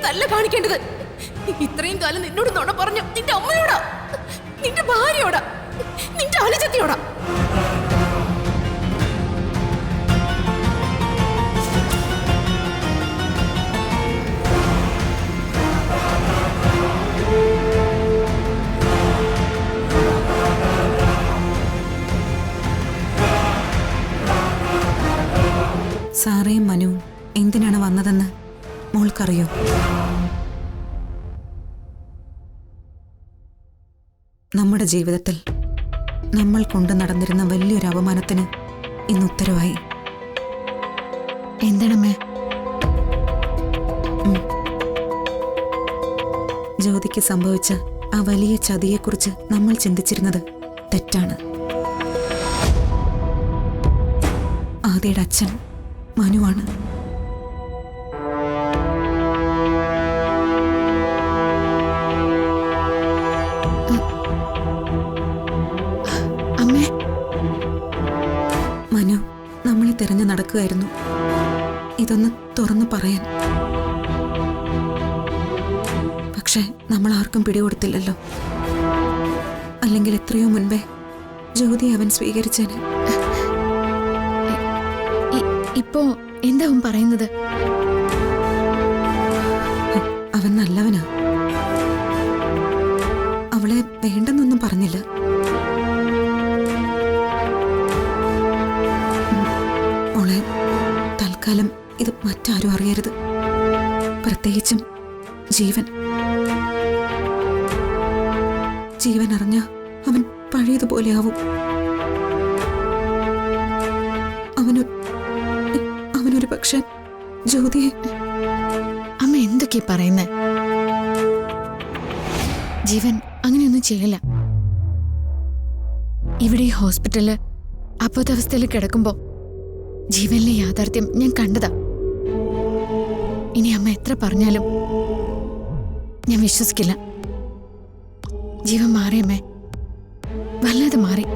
അടുത്തല്ല കാണിക്കേണ്ടത്. ഇത്രയും കാലം നിന്നോട് നുണ പറഞ്ഞു നിന്റെ അമ്മയോടാ, നിന്റെ ഭാര്യയോടാ, നിന്റെ അനുജത്തിയോടാ. സാറയും മനുവും എന്തിനാണ് വന്നതെന്ന് മോൾക്കറിയോ? നമ്മുടെ ജീവിതത്തിൽ നമ്മൾ കൊണ്ടു നടന്നിരുന്ന വലിയൊരു അപമാനത്തിന് ഇന്ന് ഉത്തരവായി. എന്താണമ്മേ? ജ്യോതിക്ക് സംഭവിച്ച ആ വലിയ ചതിയെക്കുറിച്ച് നമ്മൾ ചിന്തിച്ചിരുന്നത് തെറ്റാണ്. ആദിയുടെ അച്ഛൻ മനുവാണ്. അമ്മേ, മനു നമ്മളെ തിരഞ്ഞു നടക്കുകയായിരുന്നു. ഇതൊന്ന് തുറന്നു പറയാൻ. പക്ഷെ നമ്മൾ ആർക്കും പിടികൊടുത്തില്ലല്ലോ. അല്ലെങ്കിൽ എത്രയോ മുൻപേ ജ്യോതി അവൻ സ്വീകരിച്ചേനെ. ഇപ്പോ എന്താ അവൻ പറയുന്നത്? അവൻ നല്ലവനാ. അവളെ വേണ്ടെന്നൊന്നും പറഞ്ഞില്ല. മോളെ, തൽക്കാലം ഇത് മറ്റാരും അറിയരുത്. പ്രത്യേകിച്ചും ജീവൻ. ജീവൻ അറിഞ്ഞ അവൻ പഴയതുപോലെയാവും. അവനൊരു പക്ഷെ ജ്യോതിയെ... അമ്മ എന്തൊക്കെയാ പറയുന്നേ? ജീവൻ അങ്ങനെയൊന്നും ചെയ്യില്ല. ഇവിടെ ഈ ഹോസ്പിറ്റലില് അബോധാവസ്ഥയിൽ കിടക്കുമ്പോ ജീവനിലെ യാഥാർത്ഥ്യം ഞാൻ കണ്ടതാ. ഇനി അമ്മ എത്ര പറഞ്ഞാലും ഞാൻ വിശ്വസിക്കില്ല. ജീവൻ മാറിയമ്മേ, വല്ലാതെ മാറി.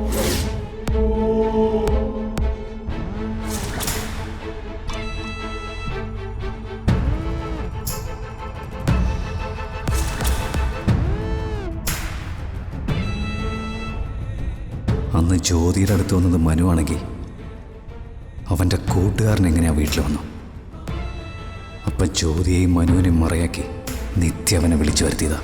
അന്ന് ജ്യോതിയുടെ അടുത്ത് വന്നത് മനുവാണെങ്കിൽ അവൻ്റെ കൂട്ടുകാരൻ എങ്ങനെയാ വീട്ടിൽ വന്നു? അപ്പം ജ്യോതിയെയും മനുവിനെയും മറയാക്കി നിത്യ അവനെ വിളിച്ചു വരുത്തിയതാ.